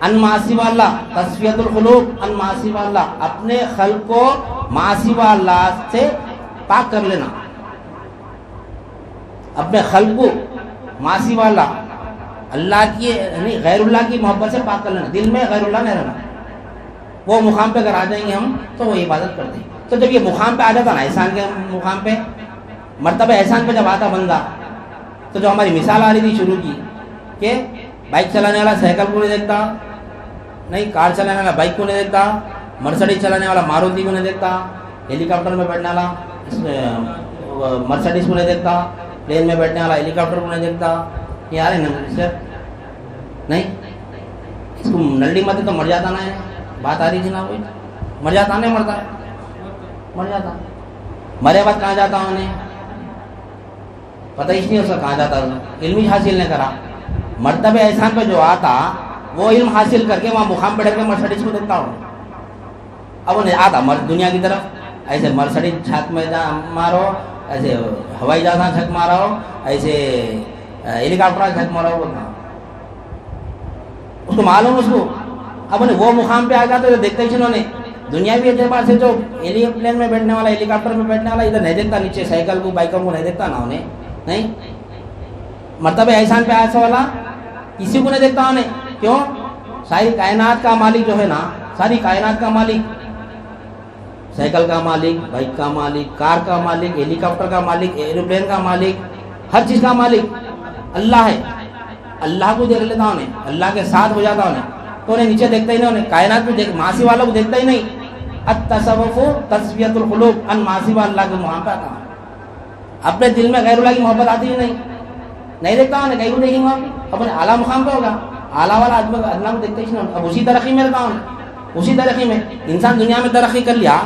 ان ما سوى اللہ, تسویۃ القلوب ان ما سوى اللہ, اپنے خلق کو ما سوى اللہ سے پاک کر لینا. اپنے خلق کو ما سوى اللہ, اللہ کی یعنی غیر اللہ کی محبت سے پاک کر لینا. دل میں غیر اللہ نہیں رہنا. وہ مقام پہ اگر آ جائیں گے ہم تو وہ عبادت کرتے ہیں. تو جب یہ مقام پہ آ جاتا نا, احسان کے مقام پہ, مرتبہ احسان پہ جب آتا بندہ, تو جو ہماری مثال آ رہی تھی شروع کی کہ بائک چلانے والا سائیکل کو نہیں دیکھتا, نہیں کار چلانے والا بائک کو نہیں دیکھتا, مرسڈیز چلانے والا ماروتی کو نہیں دیکھتا, ہیلی کاپٹر میں بیٹھنے والا مرسڈیز کو نہیں دیکھتا, پلین میں بیٹھنے والا ہیلی کاپٹر کو نہیں دیکھتا. یہ آ رہے نا نہیں, اس کو نلڈی مت تو مر جاتا نا ہے. بات آ رہی تھی نا, کوئی مر جاتا نہیں, مرتا ہے, مر جاتا. مرے بعد کہاں جاتا ہوں, انہیں پتہ ہی نہیں اس کا کہاں جاتا, علم ہی حاصل نہیں کرا. مرتبہ احسان پہ جو آتا وہ علم حاصل کر کے وہاں مقام پہ ڈر کے مرسڈیز کو دیکھتا ہوں. اب انہیں آتا دنیا کی طرف, ایسے مرسڈیز چھت میں مارو, ایسے ہوائی جہاز چھک مارا ہو, ایسے ہیلی کاپٹر چھک مارا ہو, بولتا اس کو معلوم اس کو. اب انہیں وہ مقام پہ آ جاتے تو دیکھتے ہی انہوں نے دنیاوی اعتبار سے جو ہیلی پلین میں بیٹھنے والا, ہیلی کاپٹر میں بیٹھنے والا ادھر نہیں دیکھتا, نیچے سائیکل کو بائکوں کو نہیں دیکھتا نا انہیں. نہیں مرتبہ احسان پہ ایسا والا کسی کو نہیں دیکھتا انہیں. کیوں؟ ساری کائنات کا مالک جو ہے نا, ساری کائنات کا مالک, سائیکل کا مالک, بائک کا مالک, کار کا مالک, ہیلی کاپٹر کا مالک, ایروپلین کا مالک, ہر چیز کا مالک اللہ ہے. اللہ کو دیکھ لیتا انہیں, اللہ کے ساتھ ہو جاتا انہیں, تو انہیں نیچے دیکھتا ہی نہیں, انہیں کائنات کو دیکھ, ماسی والوں کو دیکھتا ہی نہیں. التصوف تسویۃ القلوب ان ما سوى اللہ کے وہاں پہ آتا. اپنے دل میں غیر اللہ کی محبت آتی ہی نہیں دیکھتا ہوں, کہیں کو دیکھیں گا اپنے اعلیٰ مقام پہ ہوگا. اعلیٰ والا آدمی اللہ کو دیکھتے ہی نہیں. اب اسی ترقی میں رہتا ہوں, اسی ترقی میں. انسان دنیا میں ترقی کر لیا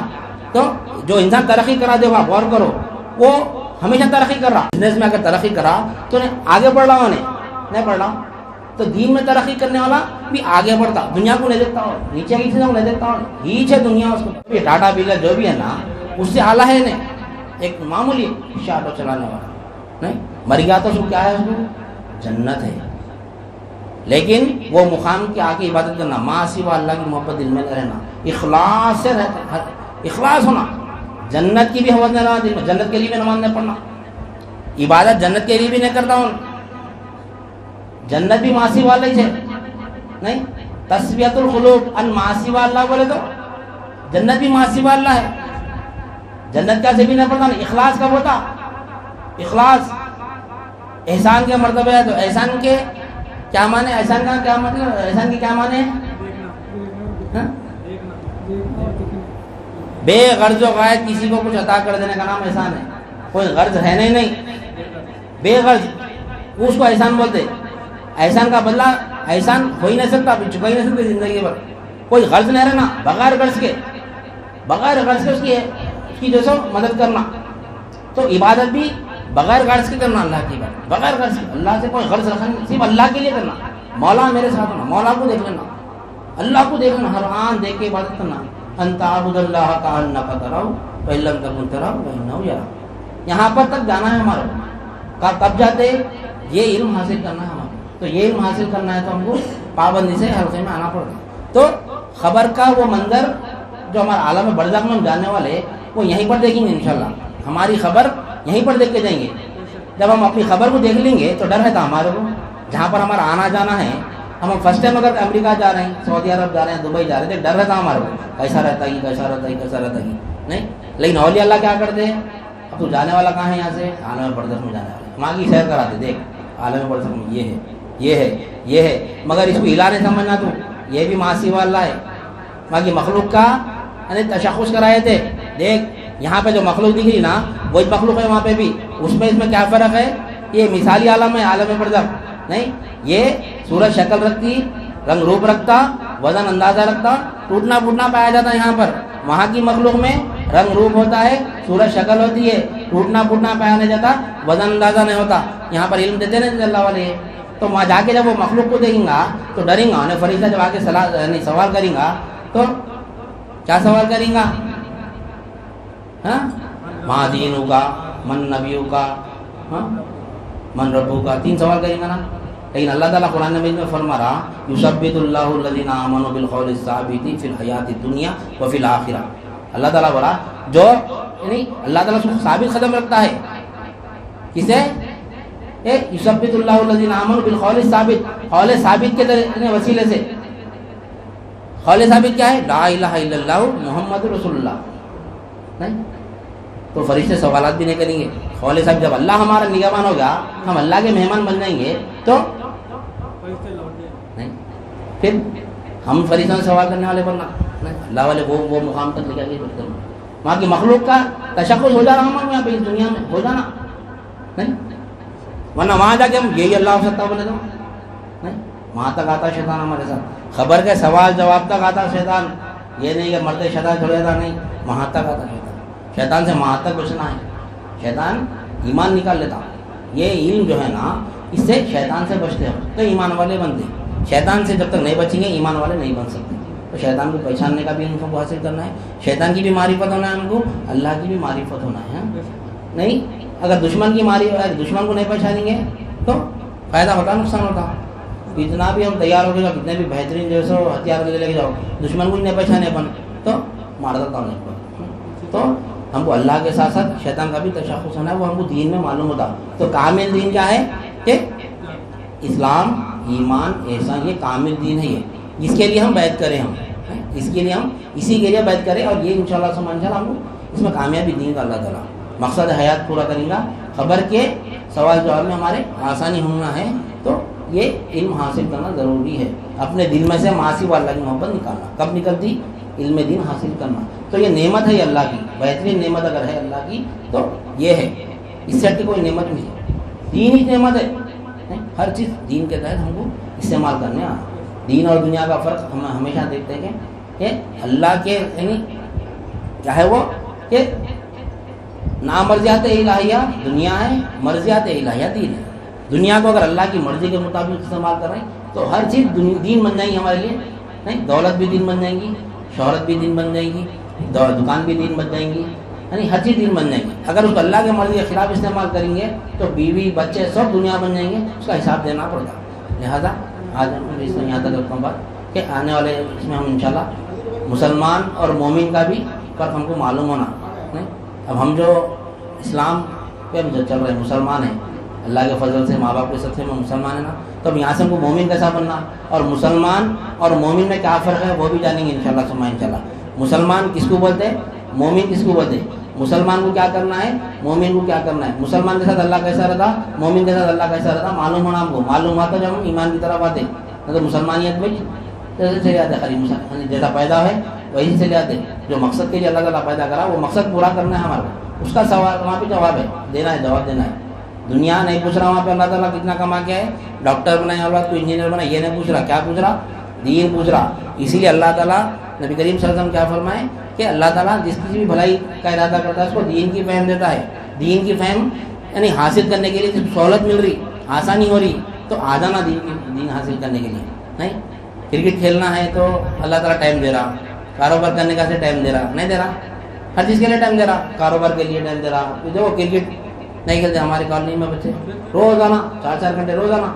تو جو انسان ترقی کرا دے وہاں غور کرو, وہ ہمیشہ ترقی کر رہا. بزنس میں اگر ترقی کرا تو آگے بڑھ رہا ہوں, نہیں بڑھ رہا. تو دین میں ترقی کرنے والا بھی آگے بڑھتا, دنیا کو نہیں دیکھتا ہوں, نیچے کی چیزوں کو نہیں دیکھتا ہوں, نیچے دنیا اس کو. ٹاٹا بلا جو بھی ہے نا اس سے اعلیٰ ہے نہیں, ایک معمولی آٹو چلانے والا نہیں. مر گیا تو اس کو کیا ہے, اس کو جنت ہے. لیکن وہ مقام کی آ کے عبادت کرنا, ما سوى اللہ کی محبت دل میں رہنا, اخلاص سے رہتا, اخلاص ہونا. جنت کی بھی حوصلہ نہ دل میں, جنت کے لیے بھی نماز نہیں پڑھنا, عبادت جنت کے لیے بھی نہیں کرتا ہوں. جنت بھی ما سوى اللہ ہی ہے. نہیں تسویۃ القلوب ان ما سوى اللہ بولے تو جنت بھی ما سوى اللہ ہے. جنت کیا سے بھی نہیں پڑھتا. اخلاص کب ہوتا؟ اخلاص احسان کے مرتبہ ہے. تو احسان کے کیا معنی, احسان کا کیا مطلب, احسان کی کیا معنی ہے؟ بے غرض و غایت کسی کو کچھ عطا کر دینے کا نام احسان ہے. کوئی غرض ہے نہیں, بے غرض اس کو احسان بولتے. احسان کا بدلہ احسان ہو ہی نہیں سکتا, چکا ہی نہیں سکتے زندگی بھر. کوئی غرض نہیں رہنا, بغیر غرض کے, بغیر غرض کے اس کی جو سو مدد کرنا. تو عبادت بھی بغیر غرض کے کرنا, اللہ کی بات بغیر غرض کے, اللہ سے کوئی غرض رکھنا نہیں, صرف اللہ کے لیے کرنا. مولا میرے ساتھ ہونا, مولا کو دیکھ لینا, اللہ کو دیکھ لینا, ہر آن دیکھ کے عبادت کرنا. ان تعبد اللہ کأنک تراه فإن لم تکن تراه فإنه یراک. یہاں پر تک جانا ہے ہمارا. کب جاتے؟ یہ علم حاصل کرنا ہے ہمارا. تو یہ علم حاصل کرنا ہے تو ہم کو پابندی سے حلقے میں آنا پڑتا. تو خبر کا وہ منظر جو ہمارا عالم برزخ میں ہم جاننے والے وہ یہیں پر دیکھیں گے انشاءاللہ. ہماری خبر یہیں پر دیکھ کے جائیں گے. جب ہم اپنی خبر کو دیکھ لیں گے تو ڈر ہے تھا ہمارے کو, جہاں پر ہمارا آنا جانا ہے، ہم فرسٹ ٹائم اگر امریکہ جا رہے ہیں، سعودی عرب جا رہے ہیں، دبئی جا رہے ہیں، ڈر رہتا ہمارے کو کیسا رہتا ہے، کیسا رہتا ہے، کیسا رہتا ہے نہیں. لیکن اولیاء اللہ کیا کرتے ہیں، اب تو جانے والا کہاں ہے یہاں سے، عالم برزخ میں جانے والا، وہاں کی سیر کراتے، دیکھ عالم برزخ میں یہ ہے، یہ ہے، یہ ہے، مگر اس کو الہ نہیں سمجھنا، تو یہ بھی معاصی والا ہے. وہاں کی مخلوق کا یعنی تشخص کرائے تھے، دیکھ یہاں پہ جو مخلوق دکھ رہی نا وہی مخلوق ہے وہاں پہ بھی، اس میں اس میں کیا فرق ہے، یہ مثالی عالم ہے، عالم برزخ نہیں. یہ سورج شکل رکھتی، رنگ روپ رکھتا، وزن اندازہ رکھتا، ٹوٹنا پھوٹنا پایا جاتا یہاں پر. وہاں کی مخلوق میں رنگ روپ ہوتا ہے، سورج شکل ہوتی ہے، ٹوٹنا پھوٹنا پایا نہیں جاتا، وزن اندازہ نہیں ہوتا. یہاں پر علم دیتے نہیں اللہ والے. تو وہاں جا کے جب وہ مخلوق کو دیکھیں گا تو ڈریں گا، انہیں فرشتہ جب آ کے سوال کریں گا تو کیا سوال کریں گا، ہاں ماں دینوں کا، من نبیوں کا، من ربوں کا، 3 سوال کریں گا نا. لیکن اللہ تعالیٰ قرآن مجید میں فرما رہا یثبت اللہ الذین آمنوا بالقول الثابت فی الحیات الدنیا وفی الآخرہ. اللہ تعالیٰ بولا جو یعنی اللہ تعالیٰ اس کو ثابت قدم رکھتا ہے، کسے، یثبت اللہ الذین آمنوا بالقول الثابت، قول ثابت کے وسیلے سے. قول ثابت کیا ہے، لا الہ الا اللہ محمد رسول اللہ نہیں. تو فرشتے سوالات بھی نہیں کریں گے. قول ثابت جب اللہ ہمارا نگہبان ہوگا، ہم اللہ کے مہمان بن جائیں گے تو نہیں، پھر ہم فرشتوں سے سوال کرنے والے بننا نہیں. اللہ والے وہ مقام تک لے جائیں گے. وہاں کی مخلوق کا تشخص ہو جانا ہمارے یہاں پہ اس دنیا میں ہو جانا نہیں، ورنہ وہاں جا کے ہم یہی اللہ ہو سکتا بولے تو نہیں. وہاں تک آتا شیطان ہمارے ساتھ، خبر کے سوال جواب تک آتا شیطان. یہ نہیں کہ مرتے شیطان چھوڑ دیتا نہیں، وہاں تک آتا شیطان. شیطان سے وہاں تک بچنا ہے. شیطان ایمان نکال لیتا. یہ علم جو ہے نا اس سے شیطان سے بچتے ہو تو ایمان والے بنتے. شیطان سے جب تک نہیں بچیں گے ایمان والے نہیں بن سکتے. تو شیطان کو پہچاننے کا بھی ان کو حاصل کرنا ہے. شیطان کی بھی معرفت ہونا ہے، ان کو اللہ کی بھی معرفت ہونا ہے نہیں. اگر دشمن دشمن کو نہیں پہچانیں گے تو فائدہ ہوتا، نقصان ہوتا. کتنا بھی ہم تیار ہو گئے، کتنے بھی بہترین جو سو ہتھیار لے کے جاؤ، دشمن کو نہیں پہچانے اپن تو مار دیتا ہوں. تو ہم کو اللہ کے ساتھ ساتھ شیطان کا بھی تشخص ہونا ہے، وہ ہم کو دین میں معلوم ہوتا. تو کامل دین کیا ہے کہ اسلام، ایمان، احسان، یہ کامل دین ہے. یہ جس کے لیے ہم بیعت کریں، ہم اس کے لیے ہم اسی کے لیے بیعت کریں، اور یہ انشاءاللہ انشاءاللہ ہم کو اس میں کامیابی دیں گا. اللہ تعالیٰ مقصد حیات پورا کریں گا. خبر کے سوال جواب میں ہمارے آسانی ہونا ہے تو یہ علم حاصل کرنا ضروری ہے. اپنے دل میں سے معاصی و اللہ کی محبت نکالنا. کب نکلتی، علم دین حاصل کرنا. تو یہ نعمت ہے اللہ کی، بہترین نعمت اگر ہے اللہ کی تو یہ ہے. اس سے ہٹ کوئی نعمت نہیں ہے. دین ہی نعمت ہے. ہر چیز دین کے تحت ہم کو استعمال کرنے. دین اور دنیا کا فرق ہم ہمیشہ دیکھتے ہیں کہ اللہ کے یعنی کیا ہے وہ کہ نامرضیات الہیہ دنیا ہے، مرضیات الہیہ دین ہے. دنیا کو اگر اللہ کی مرضی کے مطابق استعمال کر رہے ہیں تو ہر چیز دین بن جائے گی ہمارے لیے نہیں. دولت بھی دین بن جائے گی، شہرت بھی دین بن جائے گی، دکان بھی دین بن جائیں گی، یعنی ہر چیز دین بن جائیں گی. اگر اس کو اللہ کے مرضی کے خلاف استعمال کریں گے تو بیوی بچے سب دنیا بن جائیں گے، اس کا حساب دینا پڑے گا. لہٰذا آج ہم اس میں یہاں تک رکھتا ہوں بات کہ آنے والے اس میں ہم انشاءاللہ مسلمان اور مومن کا بھی فرق ہم کو معلوم ہونا نہیں. اب ہم جو اسلام پہ ہم جو چل رہے ہیں، مسلمان ہیں اللہ کے فضل سے، ماں باپ کے سب سے میں مسلمان ہے نا. تو اب یہاں سے ہم کو مومن کیسا بننا، اور مسلمان اور مومن میں کیا فرق ہے وہ بھی جانیں گے انشاءاللہ ثم انشاءاللہ. مسلمان کس کو بولتے ہیں، مومن کس کو بولتے ہیں. مسلمان کو کیا کرنا ہے، مومن کو کیا کرنا ہے. مسلمان کے ساتھ اللہ کیسا رہتا، مومن کے ساتھ اللہ کیسا رہتا، معلوم ہونا. ہم کو معلوم ہوا تو جب ہم ایمان کی طرف آتے. تو مسلمانیت میں جیسے چلے آتے، خالی مسلمان جیسا پیدا ہے وہی چلے آتے. جو مقصد کے لیے اللہ تعالیٰ پیدا کرا وہ مقصد پورا کرنا ہے ہمارا. اس کا سوال وہاں پہ جواب ہے، دینا ہے، جواب دینا ہے. دنیا نہیں پوچھ رہا وہاں پہ اللہ تعالیٰ کتنا کما کیا ہے، ڈاکٹر بنائے اولاد کو، انجینئر بنائے، یہ نہیں پوچھ رہا. کیا پوچھ رہا، دین پوچھ رہا. اسی لیے اللہ تعالیٰ نبی کریم صلی اللہ علیہ وسلم کیا فرمائے کہ اللہ تعالیٰ جس کسی بھی بھلائی کا ارادہ کرتا ہے اس کو دین کی فہم دیتا ہے. دین کی فہم یعنی حاصل کرنے کے لیے جب سہولت مل رہی، آسانی ہو رہی تو آ جانا دین حاصل کرنے کے لیے نہیں. کرکٹ کھیلنا ہے تو اللہ تعالیٰ ٹائم دے رہا، کاروبار کرنے کا سے ٹائم دے رہا نہیں دے رہا، ہر چیز کے لیے ٹائم دے رہا، کاروبار کے لیے ٹائم دے رہا. دیکھو کرکٹ نہیں کھیلتے ہماری کالونی میں بچے، روزانہ 4 گھنٹے روزانہ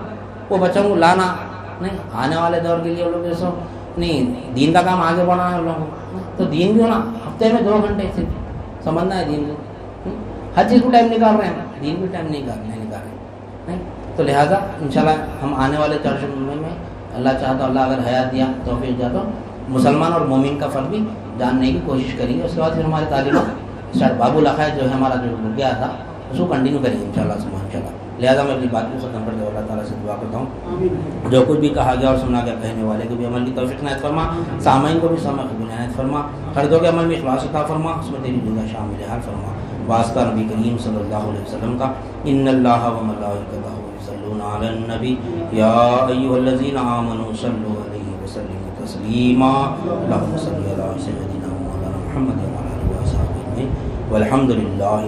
وہ بچوں کو لانا نہیں. آنے والے دور کے لیے وہ لوگ جیسو نہیں، دین کا کام آگے بڑھانا ہے لوگوں کو. تو دین بھی ہونا ہفتے میں 2 گھنٹے صرف سمجھنا ہے دین کو. ہر چیز کو ٹائم نکال رہے ہیں، دین بھی ٹائم نہیں نکال رہے ہیں نہیں. تو لہٰذا انشاءاللہ ہم آنے والے ترجمے میں اللہ چاہتا اللہ اگر حیات دیا توفیق دیا تو مسلمان اور مومن کا فرق بھی جاننے کی کوشش کریں گے. اس کے بعد پھر ہمارے تعلیمات اسٹارٹ باب العقائد جو ہے ہمارا جو رک گیا تھا اس کو کنٹینیو کریں گے انشاءاللہ. لہٰذا میں اپنی بات کو ختم کر دوں. اللہ تعالیٰ سے دعا کرتا ہوں جو کچھ بھی کہا گیا اور سنا گیا کہنے والے کو بھی عمل کی توفیق عنایت فرما, سامعین کو بھی سمع قبول عنایت فرما, خردوں کے عمل میں اخلاص عطا فرما, اس میں تیری جگہ شامل حال فرما. واسطہ نبی کریم صلی اللہ علیہ وسلم کا ان اللہ و ملائکتہ یصلون علی النبی یا ایھا الذین آمنوا صلوا علیہ وسلموا تسلیما. اللهم صل علی سیدنا مولانا محمد وعلی آلہ وصحبہ اجمعین والحمد للہ.